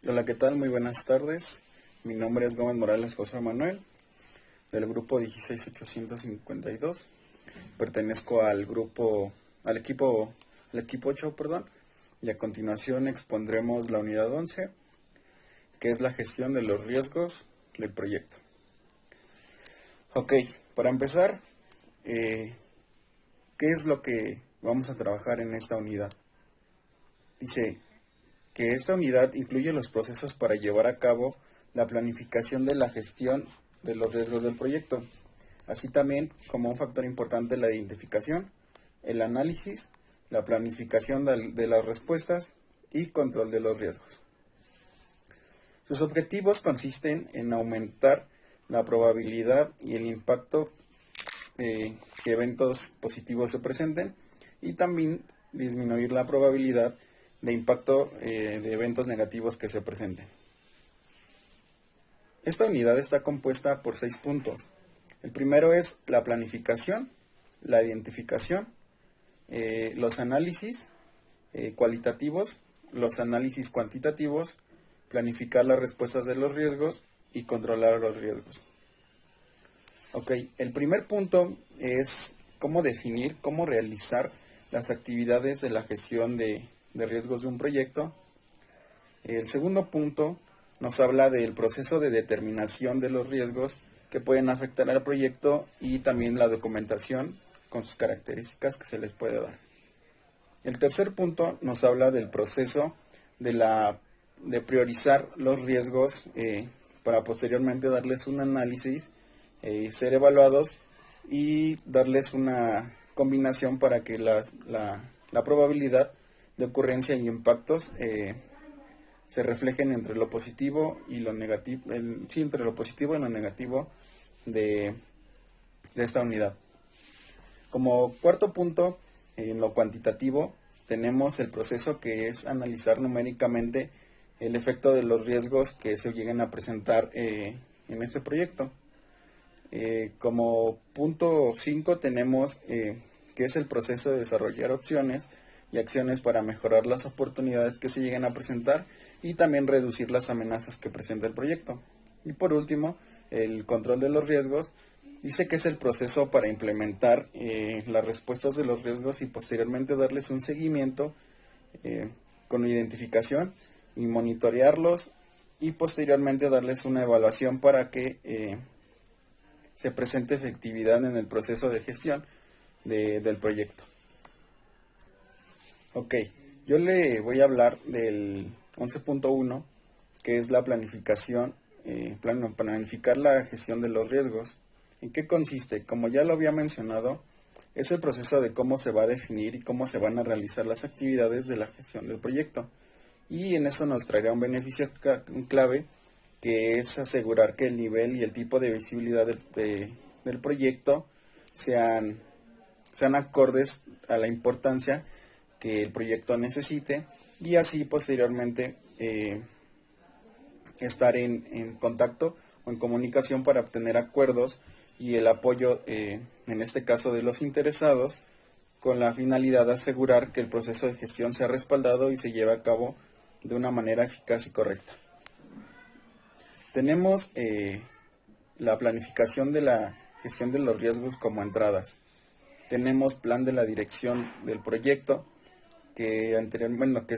Hola, ¿qué tal? Muy buenas tardes. Mi nombre es Gómez Morales José Manuel, del grupo 16852. Pertenezco al equipo 8, perdón, y a continuación expondremos la unidad 11, que es la gestión de los riesgos del proyecto. Ok, para empezar, ¿qué es lo que vamos a trabajar en esta unidad? Dice que esta unidad incluye los procesos para llevar a cabo la planificación de la gestión de los riesgos del proyecto, así también como un factor importante la identificación, el análisis, la planificación de las respuestas y control de los riesgos. Sus objetivos consisten en aumentar la probabilidad y el impacto que eventos positivos se presenten y también disminuir la probabilidad de impacto de eventos negativos que se presenten. Esta unidad está compuesta por 6 puntos. El primero es la planificación, la identificación, los análisis cualitativos, los análisis cuantitativos, planificar las respuestas de los riesgos y controlar los riesgos. Ok, el primer punto es cómo definir, cómo realizar las actividades de la gestión de riesgos de un proyecto. El segundo punto nos habla del proceso de determinación de los riesgos que pueden afectar al proyecto y también la documentación con sus características que se les puede dar. El tercer punto nos habla del proceso de priorizar los riesgos para posteriormente darles un análisis, ser evaluados y darles una combinación para que la probabilidad de ocurrencia y impactos se reflejen entre lo positivo y lo negativo, entre lo positivo y lo negativo de esta unidad. Como cuarto punto, en lo cuantitativo, tenemos el proceso que es analizar numéricamente el efecto de los riesgos que se lleguen a presentar en este proyecto. Como punto 5 tenemos que es el proceso de desarrollar opciones y acciones para mejorar las oportunidades que se lleguen a presentar y también reducir las amenazas que presenta el proyecto. Y por último, el control de los riesgos dice que es el proceso para implementar las respuestas de los riesgos y posteriormente darles un seguimiento con identificación y monitorearlos y posteriormente darles una evaluación para que se presente efectividad en el proceso de gestión del proyecto. Ok, yo le voy a hablar del 11.1, que es la planificación, planificar la gestión de los riesgos. ¿En qué consiste? Como ya lo había mencionado, es el proceso de cómo se va a definir y cómo se van a realizar las actividades de la gestión del proyecto. Y en eso nos traerá un beneficio clave, que es asegurar que el nivel y el tipo de visibilidad del proyecto sean acordes a la importancia que el proyecto necesite y así posteriormente estar en contacto o en comunicación para obtener acuerdos y el apoyo, en este caso de los interesados, con la finalidad de asegurar que el proceso de gestión sea respaldado y se lleve a cabo de una manera eficaz y correcta. Tenemos la planificación de la gestión de los riesgos como entradas. Tenemos plan de la dirección del proyecto, que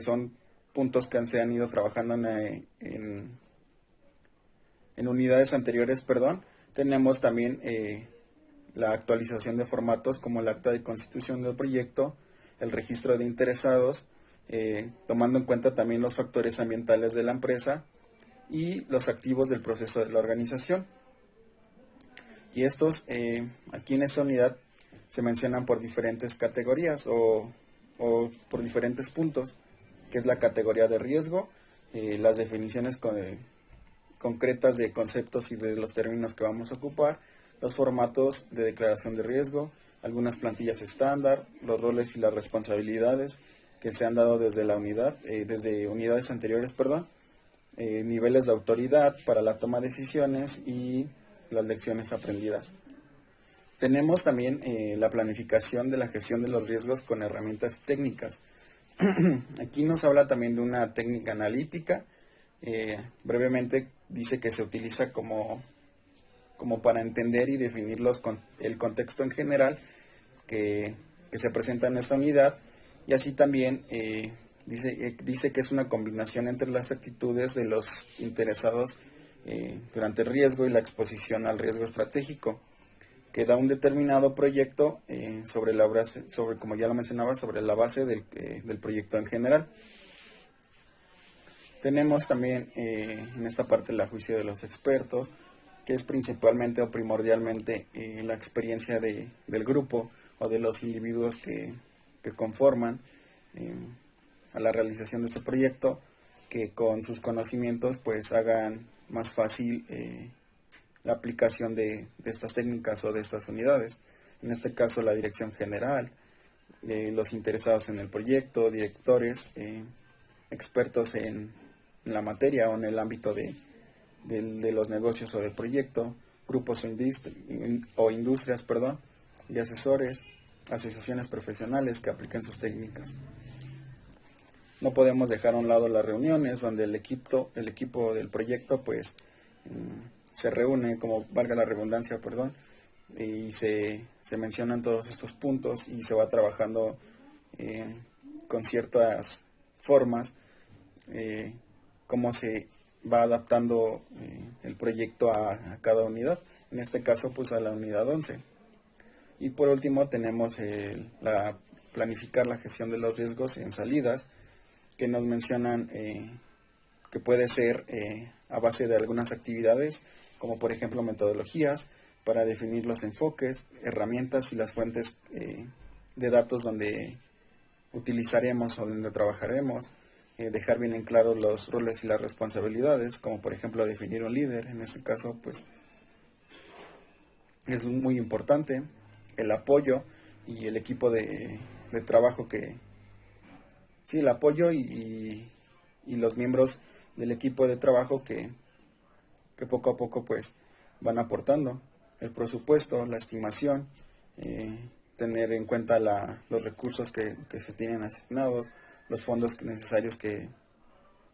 son puntos que se han ido trabajando en unidades anteriores, perdón. Tenemos también la actualización de formatos como el acta de constitución del proyecto, el registro de interesados, tomando en cuenta también los factores ambientales de la empresa y los activos del proceso de la organización. Y estos aquí en esta unidad se mencionan por diferentes categorías o por diferentes puntos, que es la categoría de riesgo, las definiciones concretas de conceptos y de los términos que vamos a ocupar, los formatos de declaración de riesgo, algunas plantillas estándar, los roles y las responsabilidades que se han dado desde la unidad, desde unidades anteriores, niveles de autoridad para la toma de decisiones y las lecciones aprendidas. Tenemos también la planificación de la gestión de los riesgos con herramientas técnicas. Aquí nos habla también de una técnica analítica Brevemente dice que se utiliza como para entender y definir el contexto en general que se presenta en esta unidad, y así también dice que es una combinación entre las actitudes de los interesados durante el riesgo y la exposición al riesgo estratégico, que da un determinado proyecto como ya lo mencionaba, sobre la base del proyecto en general. Tenemos también en esta parte la juicio de los expertos, que es principalmente o primordialmente la experiencia del grupo o de los individuos que conforman a la realización de este proyecto, que con sus conocimientos pues hagan más fácil la aplicación de estas técnicas o de estas unidades. En este caso la dirección general, los interesados en el proyecto, directores, expertos en la materia o en el ámbito de los negocios o del proyecto, grupos o industrias, y asesores, asociaciones profesionales que apliquen sus técnicas. No podemos dejar a un lado las reuniones donde el equipo del proyecto pues se reúne, como valga la redundancia, y se mencionan todos estos puntos y se va trabajando con ciertas formas, cómo se va adaptando el proyecto a cada unidad, en este caso pues a la unidad 11. Y por último tenemos planificar la gestión de los riesgos en salidas, que nos mencionan que puede ser a base de algunas actividades, como por ejemplo metodologías para definir los enfoques, herramientas y las fuentes de datos donde utilizaremos o donde trabajaremos, dejar bien en claro los roles y las responsabilidades, como por ejemplo definir un líder. En este caso pues es muy importante el apoyo y el equipo de trabajo el apoyo y los miembros del equipo de trabajo que poco a poco pues van aportando el presupuesto, la estimación, tener en cuenta los recursos que se tienen asignados, los fondos necesarios que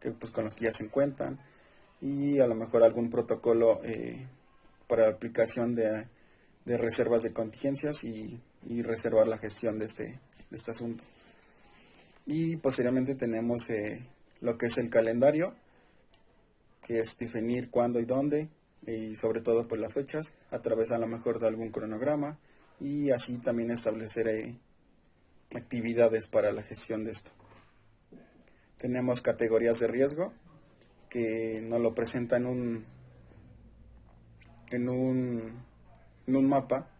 pues con los que ya se encuentran, y a lo mejor algún protocolo para la aplicación de reservas de contingencias y reservar la gestión de este asunto. Y posteriormente tenemos lo que es el calendario, que es definir cuándo y dónde, y sobre todo pues las fechas, a través a lo mejor de algún cronograma, y así también establecer actividades para la gestión de esto. Tenemos categorías de riesgo, que nos lo presenta en un mapa,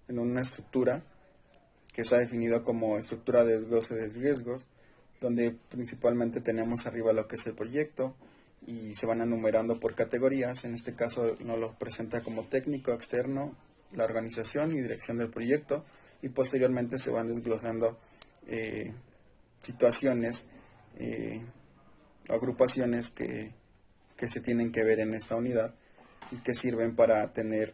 en una estructura que está definido como estructura de desglose de riesgos, donde principalmente tenemos arriba lo que es el proyecto y se van enumerando por categorías. En este caso nos lo presenta como técnico, externo, la organización y dirección del proyecto, y posteriormente se van desglosando situaciones o agrupaciones que se tienen que ver en esta unidad y que sirven para tener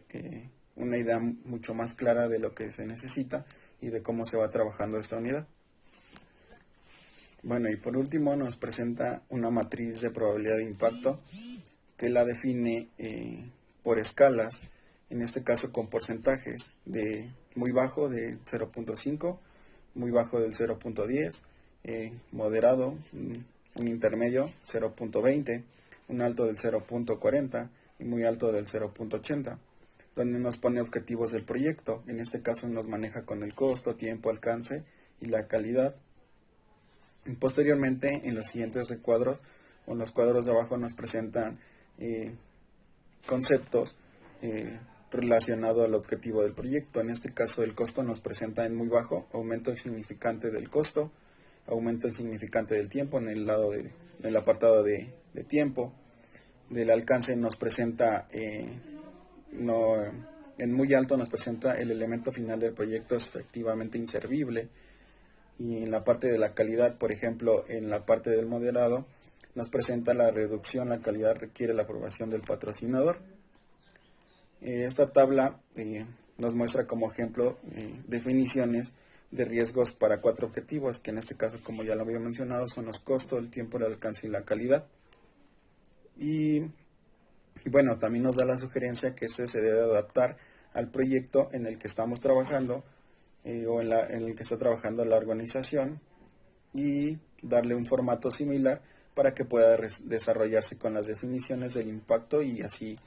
una idea mucho más clara de lo que se necesita y de cómo se va trabajando esta unidad. Bueno, y por último nos presenta una matriz de probabilidad de impacto que la define por escalas, en este caso con porcentajes de muy bajo de 0.5, muy bajo del 0.10, moderado, un intermedio 0.20, un alto del 0.40 y muy alto del 0.80, donde nos pone objetivos del proyecto. En este caso nos maneja con el costo, tiempo, alcance y la calidad. Y posteriormente en los siguientes recuadros o en los cuadros de abajo nos presentan conceptos relacionados al objetivo del proyecto. En este caso el costo nos presenta en muy bajo, aumento insignificante del costo, aumento insignificante del tiempo en el lado del apartado de tiempo. Del alcance nos presenta en muy alto nos presenta el elemento final del proyecto es efectivamente inservible, y en la parte de la calidad, por ejemplo, en la parte del moderado nos presenta la reducción, la calidad requiere la aprobación del patrocinador. Esta tabla nos muestra como ejemplo definiciones de riesgos para 4 objetivos, que en este caso, como ya lo había mencionado, son los costos, el tiempo, el alcance y la calidad. Y bueno, también nos da la sugerencia que este se debe adaptar al proyecto en el que estamos trabajando o en el que está trabajando la organización, y darle un formato similar para que pueda desarrollarse con las definiciones del impacto y así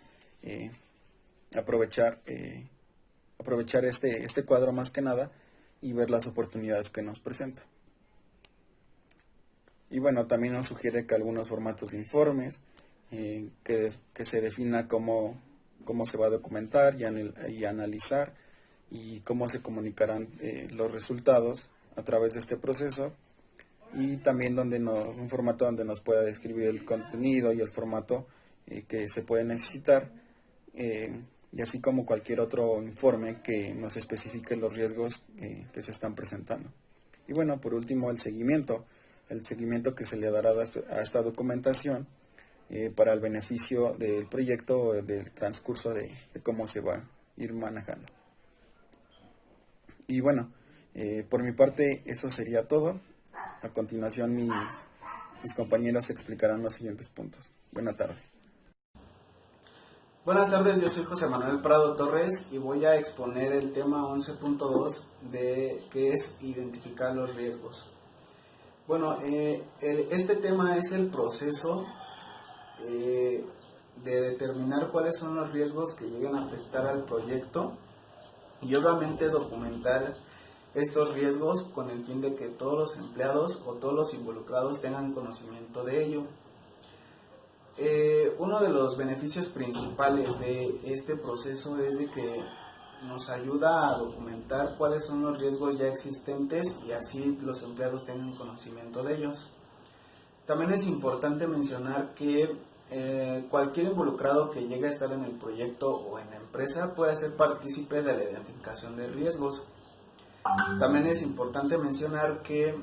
eh, aprovechar este cuadro más que nada y ver las oportunidades que nos presenta. Y bueno, también nos sugiere que algunos formatos de informes, que se defina cómo se va a documentar y analizar, y cómo se comunicarán los resultados a través de este proceso, y también un formato donde nos pueda describir el contenido y el formato que se puede necesitar, y así como cualquier otro informe que nos especifique los riesgos que se están presentando. Y bueno, por último, el seguimiento que se le dará a esta documentación para el beneficio del proyecto o del transcurso de cómo se va a ir manejando. Y bueno, por mi parte eso sería todo. A continuación mis compañeros explicarán los siguientes puntos. Buena tarde. Buenas tardes, yo soy José Manuel Prado Torres y voy a exponer el tema 11.2 de que es identificar los riesgos. Bueno, este tema es el proceso de determinar cuáles son los riesgos que lleguen a afectar al proyecto y obviamente documentar estos riesgos con el fin de que todos los empleados o todos los involucrados tengan conocimiento de ello. Uno de los beneficios principales de este proceso es de que nos ayuda a documentar cuáles son los riesgos ya existentes y así los empleados tengan conocimiento de ellos. También es importante mencionar que cualquier involucrado que llegue a estar en el proyecto o en la empresa puede ser partícipe de la identificación de riesgos. También es importante mencionar que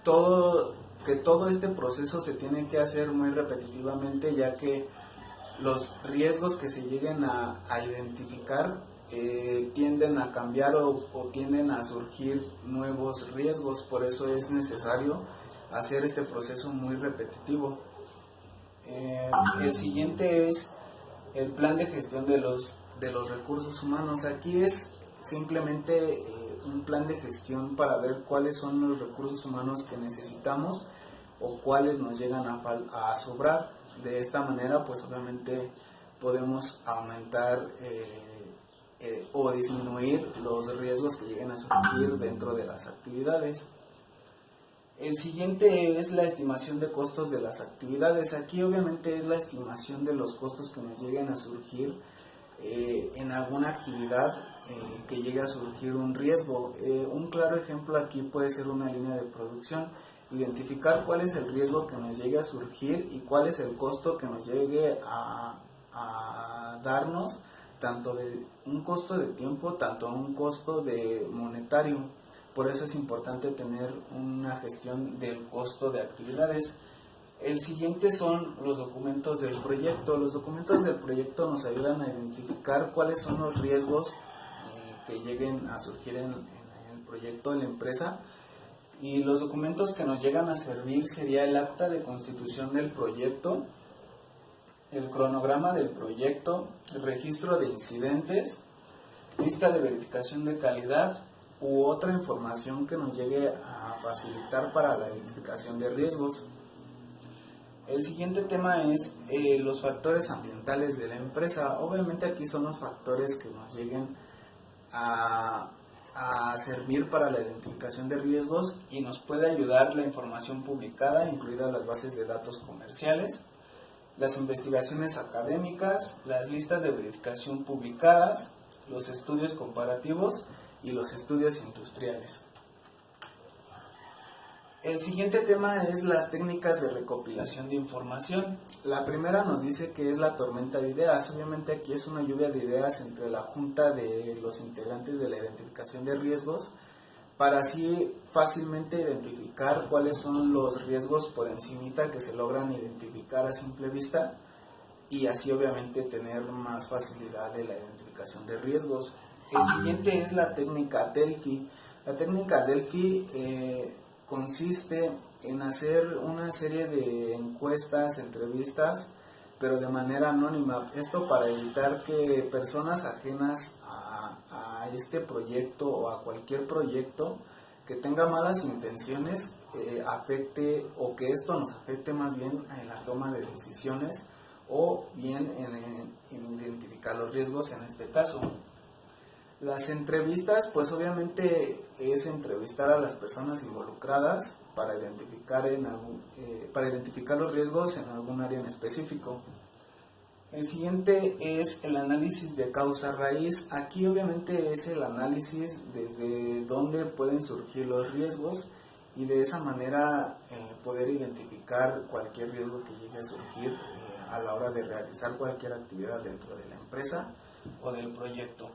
todo este proceso se tiene que hacer muy repetitivamente, ya que los riesgos que se lleguen a identificar tienden a cambiar o tienden a surgir nuevos riesgos. Por eso es necesario hacer este proceso muy repetitivo. El siguiente es el plan de gestión de los recursos humanos. Aquí es simplemente un plan de gestión para ver cuáles son los recursos humanos que necesitamos o cuáles nos llegan a sobrar. De esta manera, pues obviamente podemos aumentar o disminuir los riesgos que lleguen a surgir dentro de las actividades. El siguiente es la estimación de costos de las actividades. Aquí obviamente es la estimación de los costos que nos lleguen a surgir en alguna actividad que llegue a surgir un riesgo. Un claro ejemplo aquí puede ser una línea de producción. Identificar cuál es el riesgo que nos llegue a surgir y cuál es el costo que nos llegue a darnos, tanto de un costo de tiempo, tanto un costo de monetario. Por eso es importante tener una gestión del costo de actividades. El siguiente son los documentos del proyecto. Los documentos del proyecto nos ayudan a identificar cuáles son los riesgos que lleguen a surgir en el proyecto de la empresa. Y los documentos que nos llegan a servir sería el acta de constitución del proyecto, el cronograma del proyecto, el registro de incidentes, lista de verificación de calidad u otra información que nos llegue a facilitar para la identificación de riesgos. El siguiente tema es los factores ambientales de la empresa. Obviamente aquí son los factores que nos lleguen a servir para la identificación de riesgos y nos puede ayudar la información publicada, incluidas las bases de datos comerciales, las investigaciones académicas, las listas de verificación publicadas, los estudios comparativos y los estudios industriales. El siguiente tema es las técnicas de recopilación de información. La primera nos dice que es la tormenta de ideas. Obviamente aquí es una lluvia de ideas entre la junta de los integrantes de la identificación de riesgos para así fácilmente identificar cuáles son los riesgos por encimita que se logran identificar a simple vista y así obviamente tener más facilidad de la identificación de riesgos. El siguiente es la técnica Delphi. La técnica Delphi consiste en hacer una serie de encuestas, entrevistas, pero de manera anónima. Esto para evitar que personas ajenas a este proyecto o a cualquier proyecto que tenga malas intenciones afecte, o que esto nos afecte más bien en la toma de decisiones o bien en identificar los riesgos en este caso. Las entrevistas, pues obviamente es entrevistar a las personas involucradas para identificar los riesgos en algún área en específico. El siguiente es el análisis de causa raíz. Aquí obviamente es el análisis desde dónde pueden surgir los riesgos y de esa manera poder identificar cualquier riesgo que llegue a surgir a la hora de realizar cualquier actividad dentro de la empresa o del proyecto.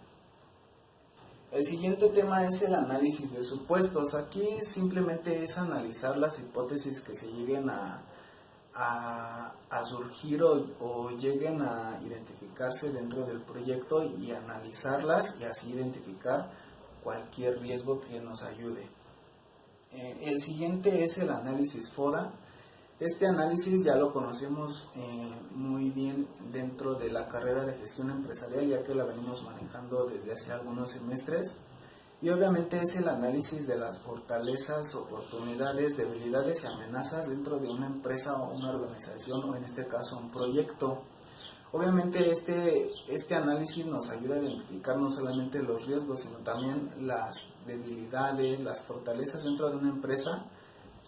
El siguiente tema es el análisis de supuestos. Aquí simplemente es analizar las hipótesis que se lleguen a surgir o lleguen a identificarse dentro del proyecto y analizarlas y así identificar cualquier riesgo que nos ayude. El siguiente es el análisis FODA. Este análisis ya lo conocemos muy bien dentro de la carrera de gestión empresarial, ya que la venimos manejando desde hace algunos semestres. Y obviamente es el análisis de las fortalezas, oportunidades, debilidades y amenazas dentro de una empresa o una organización, o en este caso un proyecto. Obviamente este análisis nos ayuda a identificar no solamente los riesgos, sino también las debilidades, las fortalezas dentro de una empresa.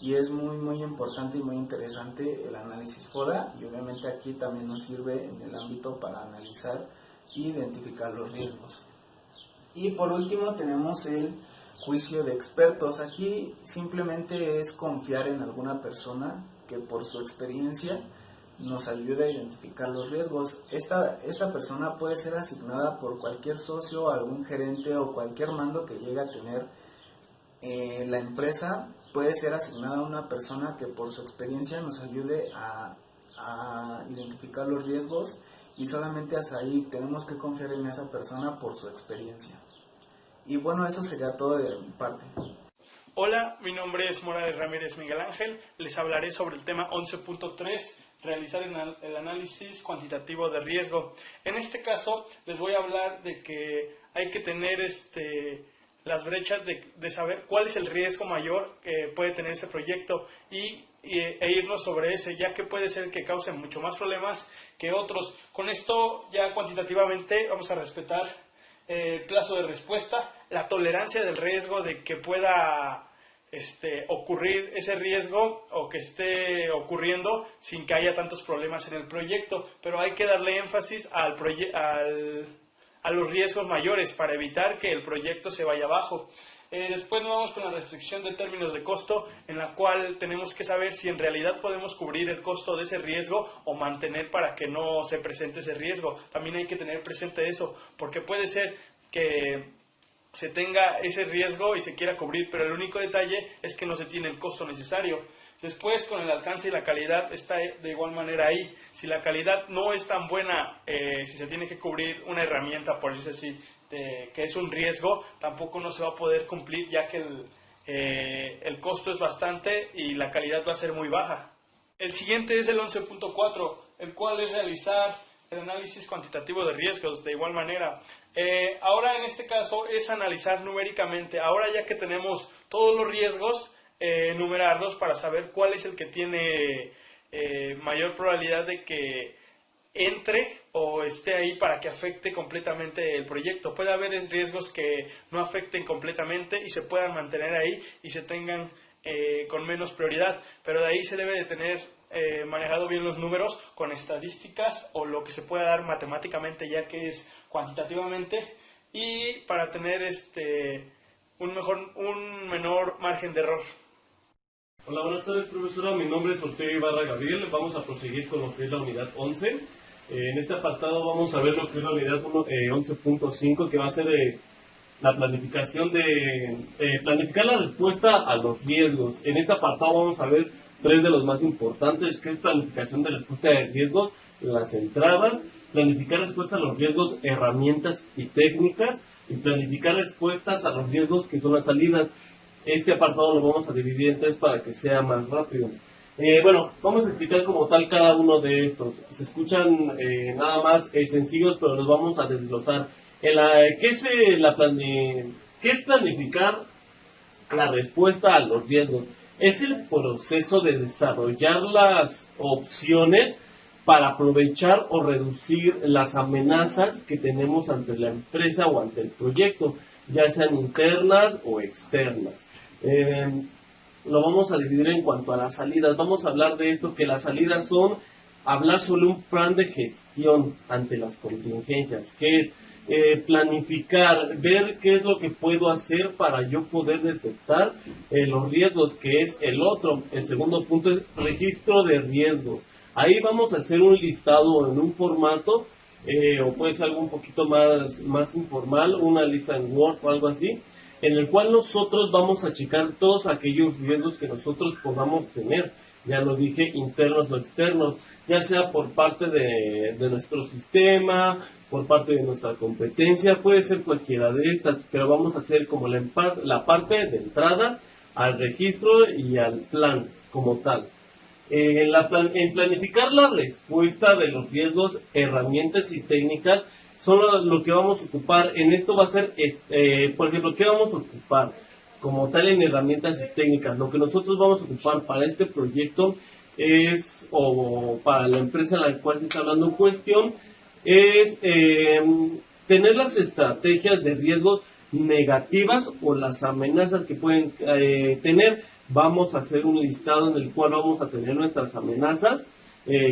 Y es muy importante y muy interesante el análisis FODA, y obviamente aquí también nos sirve en el ámbito para analizar e identificar los riesgos. Y por último tenemos el juicio de expertos. Aquí simplemente es confiar en alguna persona que por su experiencia nos ayude a identificar los riesgos. Esta persona puede ser asignada por cualquier socio, algún gerente o cualquier mando que llegue a tener la empresa. Puede ser asignada a una persona que por su experiencia nos ayude a identificar los riesgos, y solamente hasta ahí tenemos que confiar en esa persona por su experiencia. Y bueno, eso sería todo de mi parte. Hola, mi nombre es Morales Ramírez Miguel Ángel. Les hablaré sobre el tema 11.3, realizar el análisis cuantitativo de riesgo. En este caso les voy a hablar de que hay que tener las brechas de saber cuál es el riesgo mayor que puede tener ese proyecto e irnos sobre ese, ya que puede ser que cause mucho más problemas que otros. Con esto ya cuantitativamente vamos a respetar el plazo de respuesta, la tolerancia del riesgo de que pueda ocurrir ese riesgo o que esté ocurriendo sin que haya tantos problemas en el proyecto, pero hay que darle énfasis a los riesgos mayores para evitar que el proyecto se vaya abajo. Después nos vamos con la restricción de términos de costo, en la cual tenemos que saber si en realidad podemos cubrir el costo de ese riesgo o mantener para que no se presente ese riesgo. También hay que tener presente eso, porque puede ser que se tenga ese riesgo y se quiera cubrir, pero el único detalle es que no se tiene el costo necesario. Después, con el alcance y la calidad está de igual manera ahí. Si la calidad no es tan buena, si se tiene que cubrir una herramienta, por decirlo así, que es un riesgo, tampoco no se va a poder cumplir, ya que el costo es bastante y la calidad va a ser muy baja. El siguiente es el 11.4, el cual es realizar el análisis cuantitativo de riesgos de igual manera. Ahora en este caso es analizar numéricamente. Ahora ya que tenemos todos los riesgos, enumerarlos para saber cuál es el que tiene mayor probabilidad de que entre o esté ahí para que afecte completamente el proyecto. Puede haber riesgos que no afecten completamente y se puedan mantener ahí y se tengan con menos prioridad, pero de ahí se debe de tener manejado bien los números con estadísticas o lo que se pueda dar matemáticamente, ya que es cuantitativamente, y para tener un menor margen de error. Hola, buenas tardes, profesora. Mi nombre es Ortega Ibarra Gabriel. Vamos a proseguir con lo que es la unidad 11. En este apartado vamos a ver lo que es la unidad 11.5, que va a ser la planificación planificar la respuesta a los riesgos. En este apartado vamos a ver tres de los más importantes, que es planificación de respuesta de riesgos, las entradas, planificar respuesta a los riesgos, herramientas y técnicas, y planificar respuestas a los riesgos, que son las salidas. Este apartado lo vamos a dividir en tres para que sea más rápido. Bueno, vamos a explicar como tal cada uno de estos. Se escuchan nada más sencillos, pero los vamos a desglosar. ¿Qué es planificar la respuesta a los riesgos? Es el proceso de desarrollar las opciones para aprovechar o reducir las amenazas que tenemos ante la empresa o ante el proyecto, ya sean internas o externas. Lo vamos a dividir en cuanto a las salidas. Vamos a hablar de esto, que las salidas son hablar sobre un plan de gestión ante las contingencias, que es planificar, ver qué es lo que puedo hacer para yo poder detectar los riesgos, que es el otro. El segundo punto es registro de riesgos. Ahí vamos a hacer un listado en un formato, o puede ser algo un poquito más informal, una lista en Word o algo así, en el cual nosotros vamos a checar todos aquellos riesgos que nosotros podamos tener. Ya lo dije, internos o externos, ya sea por parte de nuestro sistema, por parte de nuestra competencia, puede ser cualquiera de estas, pero vamos a hacer como la parte de entrada al registro y al plan como tal. En planificar la respuesta de los riesgos, herramientas y técnicas son lo que vamos a ocupar. En esto va a ser, por ejemplo, ¿qué vamos a ocupar? Como tal en herramientas y técnicas, lo que nosotros vamos a ocupar para este proyecto o para la empresa en la cual se está hablando en cuestión, es tener las estrategias de riesgos negativas o las amenazas que pueden tener. Vamos a hacer un listado en el cual vamos a tener nuestras amenazas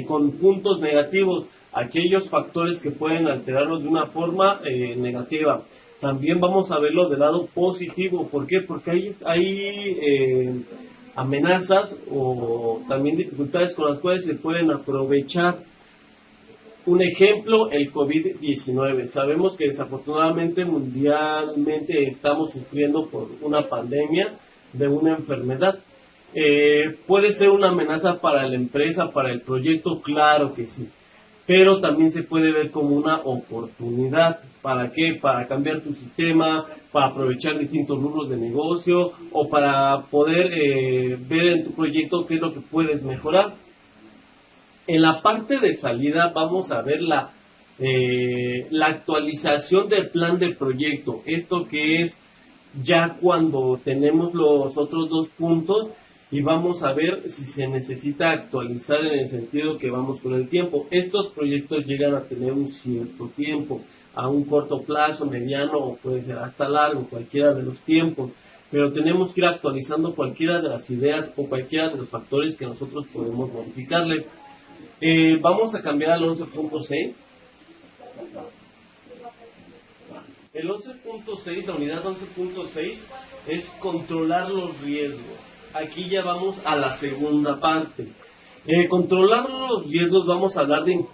con puntos negativos, aquellos factores que pueden alterarnos de una forma negativa. También vamos a verlo del lado positivo. ¿Por qué? Porque hay amenazas o también dificultades con las cuales se pueden aprovechar. Un ejemplo, el COVID-19. Sabemos que desafortunadamente mundialmente estamos sufriendo por una pandemia de una enfermedad. ¿Puede ser una amenaza para la empresa, para el proyecto? Claro que sí. Pero también se puede ver como una oportunidad. ¿Para qué? Para cambiar tu sistema, para aprovechar distintos rubros de negocio o para poder ver en tu proyecto qué es lo que puedes mejorar. En la parte de salida vamos a ver la actualización del plan de proyecto. Esto que es ya cuando tenemos los otros dos puntos y vamos a ver si se necesita actualizar en el sentido que vamos con el tiempo. Estos proyectos llegan a tener un cierto tiempo, a un corto plazo, mediano o puede ser hasta largo, cualquiera de los tiempos. Pero tenemos que ir actualizando cualquiera de las ideas o cualquiera de los factores que nosotros podemos modificarle. Vamos a cambiar al 11.6. El 11.6, la unidad 11.6 es controlar los riesgos. Aquí ya vamos a la segunda parte. Controlar los riesgos, vamos a hablar de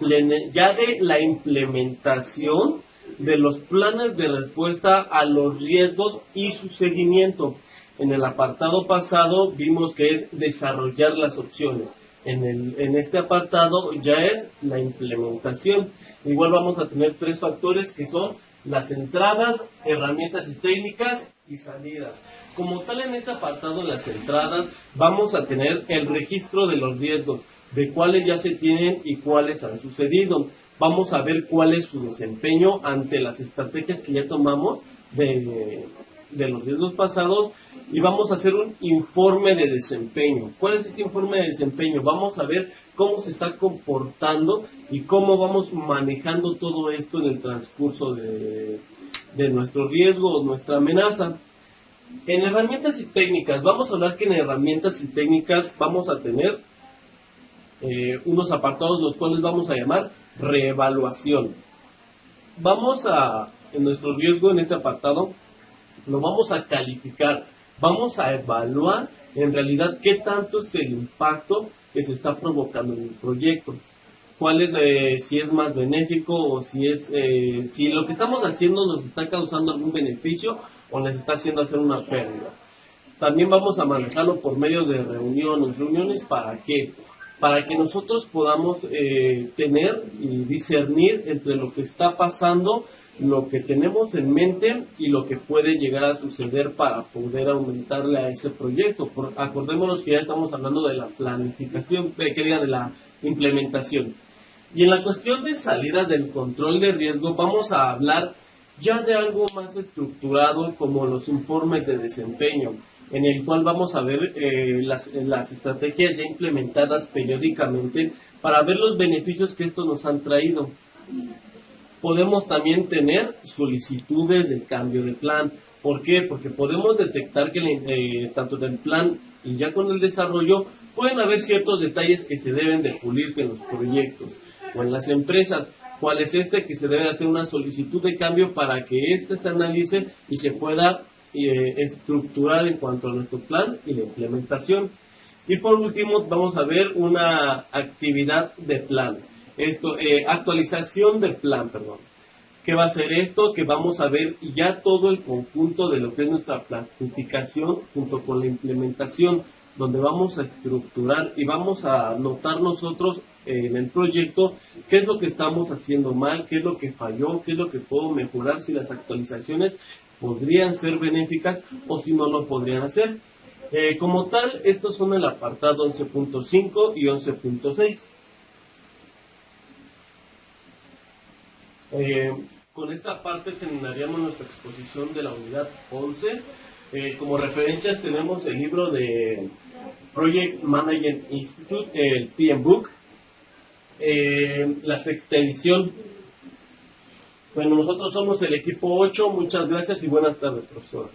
la implementación de los planes de respuesta a los riesgos y su seguimiento. En el apartado pasado vimos que es desarrollar las opciones. En este apartado ya es la implementación. Igual vamos a tener tres factores que son las entradas, herramientas y técnicas y salidas. Como tal, en este apartado, las entradas, vamos a tener el registro de los riesgos, de cuáles ya se tienen y cuáles han sucedido. Vamos a ver cuál es su desempeño ante las estrategias que ya tomamos de los riesgos pasados y vamos a hacer un informe de desempeño. ¿Cuál es este informe de desempeño? Vamos a ver cómo se está comportando y cómo vamos manejando todo esto en el transcurso de nuestro riesgo o nuestra amenaza. En herramientas y técnicas, vamos a hablar que en herramientas y técnicas vamos a tener unos apartados los cuales vamos a llamar reevaluación. En nuestro riesgo, en este apartado, lo vamos a calificar, vamos a evaluar en realidad qué tanto es el impacto que se está provocando en el proyecto, si es más benéfico o si lo que estamos haciendo nos está causando algún beneficio o nos está haciendo hacer una pérdida. También vamos a manejarlo por medio de reuniones. ¿Para qué? Para que nosotros podamos tener y discernir entre lo que está pasando lo que tenemos en mente y lo que puede llegar a suceder para poder aumentarle a ese proyecto. Acordémonos que ya estamos hablando de la planificación, de la implementación. Y en la cuestión de salidas del control de riesgo vamos a hablar ya de algo más estructurado como los informes de desempeño, en el cual vamos a ver las estrategias ya implementadas periódicamente para ver los beneficios que estos nos han traído. Podemos también tener solicitudes de cambio de plan. ¿Por qué? Porque podemos detectar que tanto del plan y ya con el desarrollo pueden haber ciertos detalles que se deben de pulir en los proyectos o en las empresas. ¿Cuál es que se debe hacer una solicitud de cambio para que se analice y se pueda estructurar en cuanto a nuestro plan y la implementación? Y por último vamos a ver una actividad de plan. Actualización del plan, perdón. ¿Qué va a ser esto? Que vamos a ver ya todo el conjunto de lo que es nuestra planificación junto con la implementación, donde vamos a estructurar y vamos a anotar nosotros en el proyecto qué es lo que estamos haciendo mal, qué es lo que falló, qué es lo que puedo mejorar, si las actualizaciones podrían ser benéficas o si no lo podrían hacer. Como tal, estos son el apartado 11.5 y 11.6. Con esta parte terminaríamos nuestra exposición de la unidad 11. Como referencias tenemos el libro de Project Management Institute, el PM Book, la sexta edición. Bueno, nosotros somos el equipo 8. Muchas gracias y buenas tardes, profesor.